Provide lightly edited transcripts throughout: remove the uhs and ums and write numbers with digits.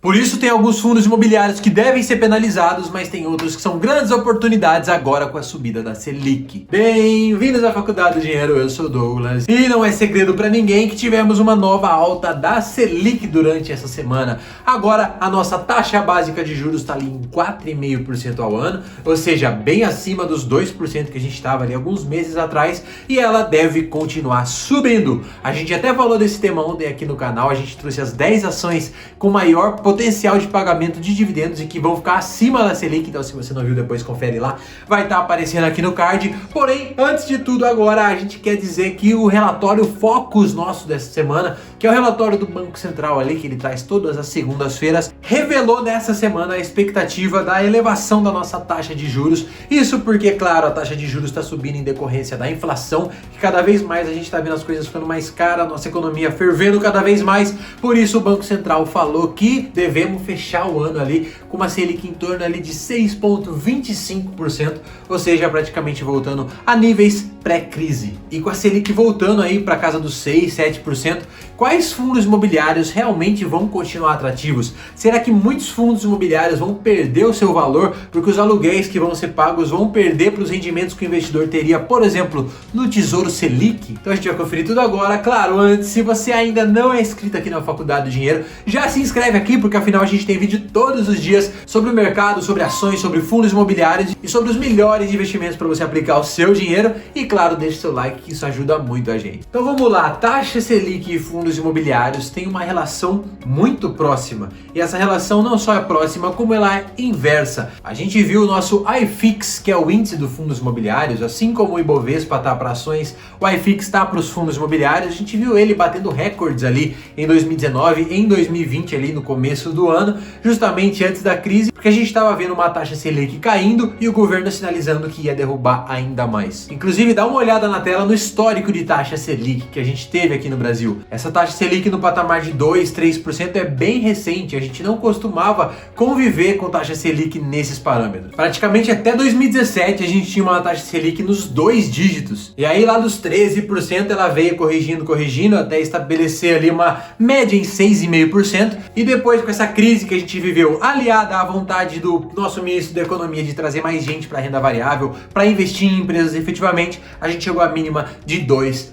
Por isso tem alguns fundos imobiliários que devem ser penalizados, mas tem outros que são grandes oportunidades agora com a subida da Selic. Bem-vindos à Faculdade do Dinheiro, eu sou o Douglas. E não é segredo para ninguém que tivemos uma nova alta da Selic durante essa semana. Agora a nossa taxa básica de juros está ali em 4,5% ao ano, ou seja, bem acima dos 2% que a gente estava ali alguns meses atrás, e ela deve continuar subindo. A gente até falou desse tema ontem aqui no canal, a gente trouxe as 10 ações com maior potencial de pagamento de dividendos e que vão ficar acima da Selic, então se você não viu depois confere lá, vai estar aparecendo aqui no card. Porém, antes de tudo agora, a gente quer dizer que o relatório Focus nosso dessa semana, que é o relatório do Banco Central ali, que ele traz todas as segundas-feiras, revelou nessa semana a expectativa da elevação da nossa taxa de juros. Isso porque, claro, a taxa de juros está subindo em decorrência da inflação, que cada vez mais a gente está vendo as coisas ficando mais caras, a nossa economia fervendo cada vez mais. Por isso o Banco Central falou que devemos fechar o ano ali com uma Selic em torno ali de 6,25%, ou seja, praticamente voltando a níveis pré-crise. E com a Selic voltando aí para casa dos 6, 7%, quais fundos imobiliários realmente vão continuar atrativos? Será que muitos fundos imobiliários vão perder o seu valor porque os aluguéis que vão ser pagos vão perder para os rendimentos que o investidor teria, por exemplo, no Tesouro Selic? Então a gente vai conferir tudo agora. Claro, antes, se você ainda não é inscrito aqui na Faculdade do Dinheiro, já se inscreve aqui, porque afinal a gente tem vídeo todos os dias sobre o mercado, sobre ações, sobre fundos imobiliários e sobre os melhores investimentos para você aplicar o seu dinheiro. E claro, deixe seu like que isso ajuda muito a gente. Então vamos lá, taxa Selic e fundos imobiliários têm uma relação muito próxima. E essa relação não só é próxima, como ela é inversa. A gente viu o nosso iFix, que é o índice dos fundos imobiliários, assim como o Ibovespa está para ações, o iFix está para os fundos imobiliários. A gente viu ele batendo recordes ali em 2019, em 2020 ali no começo do ano, justamente antes da crise, porque a gente estava vendo uma taxa Selic caindo e o governo sinalizando que ia derrubar ainda mais. Inclusive, dá uma olhada na tela no histórico de taxa Selic que a gente teve aqui no Brasil. Essa taxa Selic no patamar de 2, 3% é bem recente, a gente não costumava conviver com taxa Selic nesses parâmetros. Praticamente até 2017 a gente tinha uma taxa Selic nos 2 dígitos, e aí lá dos 13% ela veio corrigindo até estabelecer ali uma média em 6,5%, e depois com essa crise que a gente viveu, aliada à vontade do nosso ministro da Economia de trazer mais gente para renda variável, para investir em empresas efetivamente, a gente chegou à mínima de 2%.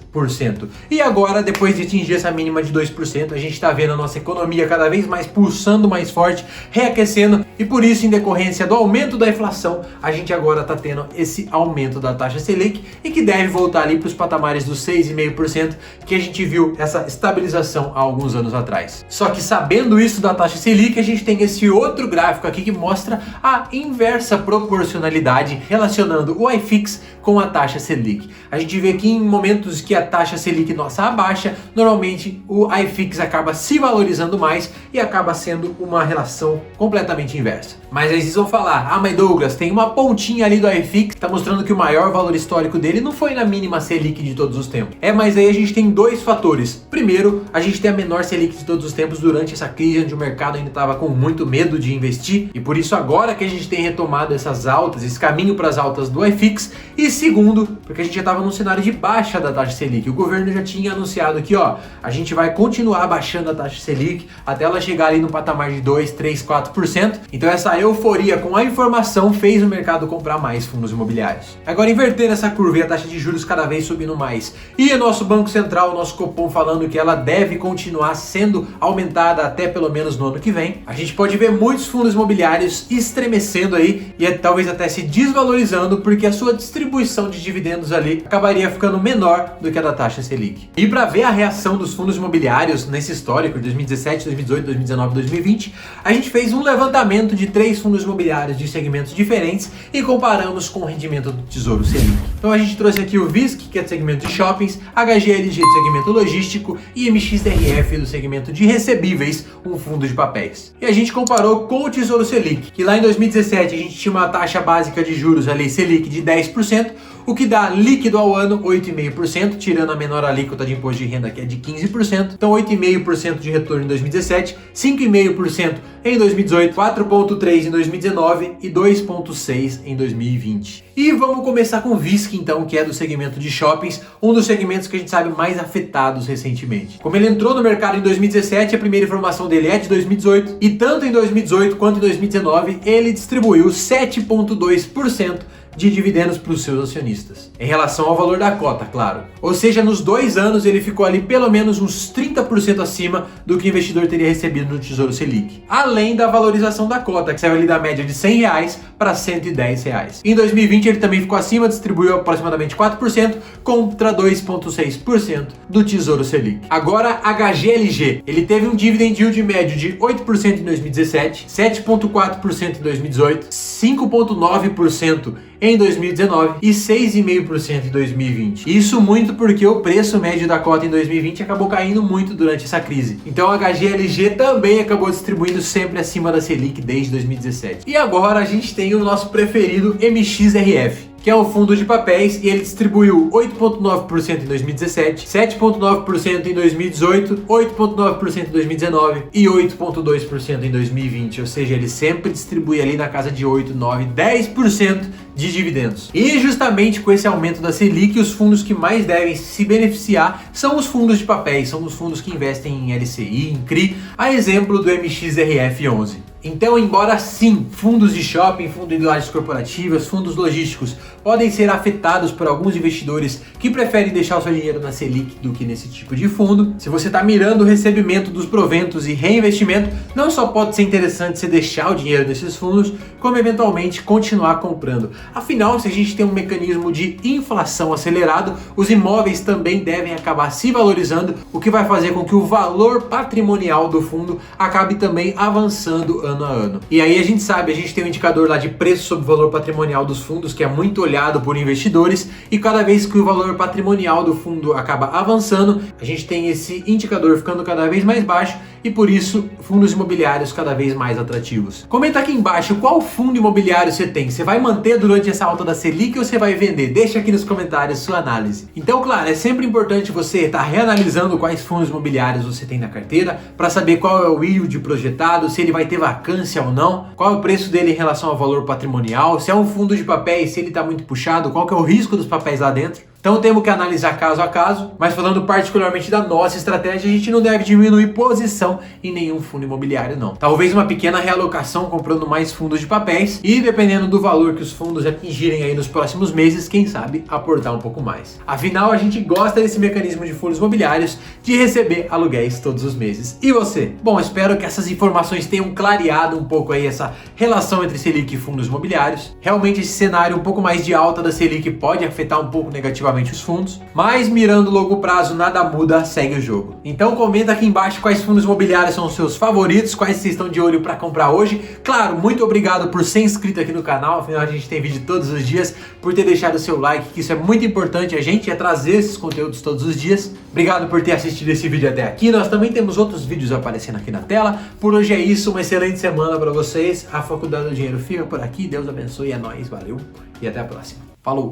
E agora, depois de atingir essa mínima de 2%, a gente está vendo a nossa economia cada vez mais pulsando mais forte, reaquecendo, e por isso, em decorrência do aumento da inflação, a gente agora está tendo esse aumento da taxa Selic e que deve voltar ali para os patamares dos 6,5% que a gente viu essa estabilização há alguns anos atrás. Só que sabendo isso da taxa Selic, a gente tem esse outro gráfico aqui que mostra a inversa proporcionalidade relacionando o iFix com a taxa Selic. A gente vê que em momentos que a taxa Selic nossa abaixa, normalmente o iFix acaba se valorizando mais e acaba sendo uma relação completamente inversa. Mas aí vocês vão falar, mas Douglas, tem uma pontinha ali do iFix que está mostrando que o maior valor histórico dele não foi na mínima Selic de todos os tempos. Mas aí a gente tem dois fatores. Primeiro, a gente tem a menor Selic de todos os tempos durante essa crise, onde o mercado ainda estava com muito medo de investir, e por isso agora que a gente tem retomado essas altas, esse caminho para as altas do iFix. E segundo, porque a gente já estava num cenário de baixa da taxa Selic. O governo já tinha anunciado que, a gente vai continuar baixando a taxa Selic até ela chegar ali no patamar de 2, 3, 4%. Então essa euforia com a informação fez o mercado comprar mais fundos imobiliários. Agora, invertendo essa curva e a taxa de juros cada vez subindo mais, e o nosso Banco Central, o nosso Copom falando que ela deve continuar sendo aumentada até pelo menos no ano que vem, a gente pode ver muitos fundos imobiliários estremecendo aí e talvez até se desvalorizando, porque a sua distribuição de dividendos ali acabaria ficando menor do que a da taxa Selic. E para ver a reação dos fundos imobiliários nesse histórico de 2017, 2018, 2019 e 2020, a gente fez um levantamento de 3 fundos imobiliários de segmentos diferentes e comparamos com o rendimento do Tesouro Selic. Então a gente trouxe aqui o VISC, que é do segmento de shoppings, HGLG do segmento logístico e MXRF do segmento de recebíveis, um fundo de papéis. E a gente comparou com o Tesouro Selic, que lá em 2017 a gente tinha uma taxa básica de juros ali, Selic, de 10%, o que dá líquido ao ano 8,5%, tirando a menor alíquota de imposto de renda, que é de 15%. Então 8,5% de retorno em 2017, 5,5% em 2018, 4,3% em 2019 e 2,6% em 2020. E vamos começar com o Visc, então, que é do segmento de shoppings, um dos segmentos que a gente sabe mais afetados recentemente. Como ele entrou no mercado em 2017, a primeira informação dele é de 2018, e tanto em 2018 quanto em 2019, ele distribuiu 7,2% de dividendos para os seus acionistas, em relação ao valor da cota, claro. Ou seja, nos 2 anos ele ficou ali pelo menos uns 30% acima do que o investidor teria recebido no Tesouro Selic, além da valorização da cota, que saiu ali da média de R$100 para R$110. Em 2020 ele também ficou acima, distribuiu aproximadamente 4% contra 2,6% do Tesouro Selic. Agora, HGLG, ele teve um dividend yield médio de 8% em 2017, 7,4% em 2018, 5,9% em 2019 e 6,5% em 2020. Isso muito porque o preço médio da cota em 2020 acabou caindo muito durante essa crise. Então a HGLG também acabou distribuindo sempre acima da Selic desde 2017. E agora a gente tem o nosso preferido MXRF, que é um fundo de papéis, e ele distribuiu 8,9% em 2017, 7,9% em 2018, 8,9% em 2019 e 8,2% em 2020. Ou seja, ele sempre distribui ali na casa de 8, 9, 10% de dividendos. E justamente com esse aumento da Selic, os fundos que mais devem se beneficiar são os fundos de papéis, são os fundos que investem em LCI, em CRI, a exemplo do MXRF11. Então, embora sim, fundos de shopping, fundos de lajes corporativas, fundos logísticos podem ser afetados por alguns investidores que preferem deixar o seu dinheiro na Selic do que nesse tipo de fundo, se você está mirando o recebimento dos proventos e reinvestimento, não só pode ser interessante você deixar o dinheiro nesses fundos, como eventualmente continuar comprando. Afinal, se a gente tem um mecanismo de inflação acelerado, os imóveis também devem acabar se valorizando, o que vai fazer com que o valor patrimonial do fundo acabe também avançando ano a ano. E aí a gente sabe, a gente tem um indicador lá de preço sobre o valor patrimonial dos fundos, que é muito olhado por investidores, e cada vez que o valor patrimonial do fundo acaba avançando, a gente tem esse indicador ficando cada vez mais baixo, e por isso fundos imobiliários cada vez mais atrativos. Comenta aqui embaixo qual fundo imobiliário você tem. Você vai manter durante essa alta da Selic ou você vai vender? Deixa aqui nos comentários sua análise. Então, claro, é sempre importante você estar reanalisando quais fundos imobiliários você tem na carteira para saber qual é o yield projetado, se ele vai ter vacância ou não, qual é o preço dele em relação ao valor patrimonial, se é um fundo de papéis, se ele está muito puxado, qual que é o risco dos papéis lá dentro. Então temos que analisar caso a caso, mas falando particularmente da nossa estratégia, a gente não deve diminuir posição em nenhum fundo imobiliário não. Talvez uma pequena realocação comprando mais fundos de papéis e dependendo do valor que os fundos atingirem aí nos próximos meses, quem sabe aportar um pouco mais. Afinal, a gente gosta desse mecanismo de fundos imobiliários de receber aluguéis todos os meses. E você? Bom, espero que essas informações tenham clareado um pouco aí essa relação entre Selic e fundos imobiliários. Realmente esse cenário um pouco mais de alta da Selic pode afetar um pouco negativamente os fundos, mas mirando longo prazo nada muda, segue o jogo. Então comenta aqui embaixo quais fundos imobiliários são os seus favoritos, quais vocês estão de olho para comprar hoje. Claro, muito obrigado por ser inscrito aqui no canal, afinal a gente tem vídeo todos os dias, por ter deixado o seu like, que isso é muito importante, a gente é trazer esses conteúdos todos os dias. Obrigado por ter assistido esse vídeo até aqui, nós também temos outros vídeos aparecendo aqui na tela. Por hoje é isso, uma excelente semana para vocês, a Faculdade do Dinheiro fica por aqui, Deus abençoe, é nóis, valeu e até a próxima. Falou!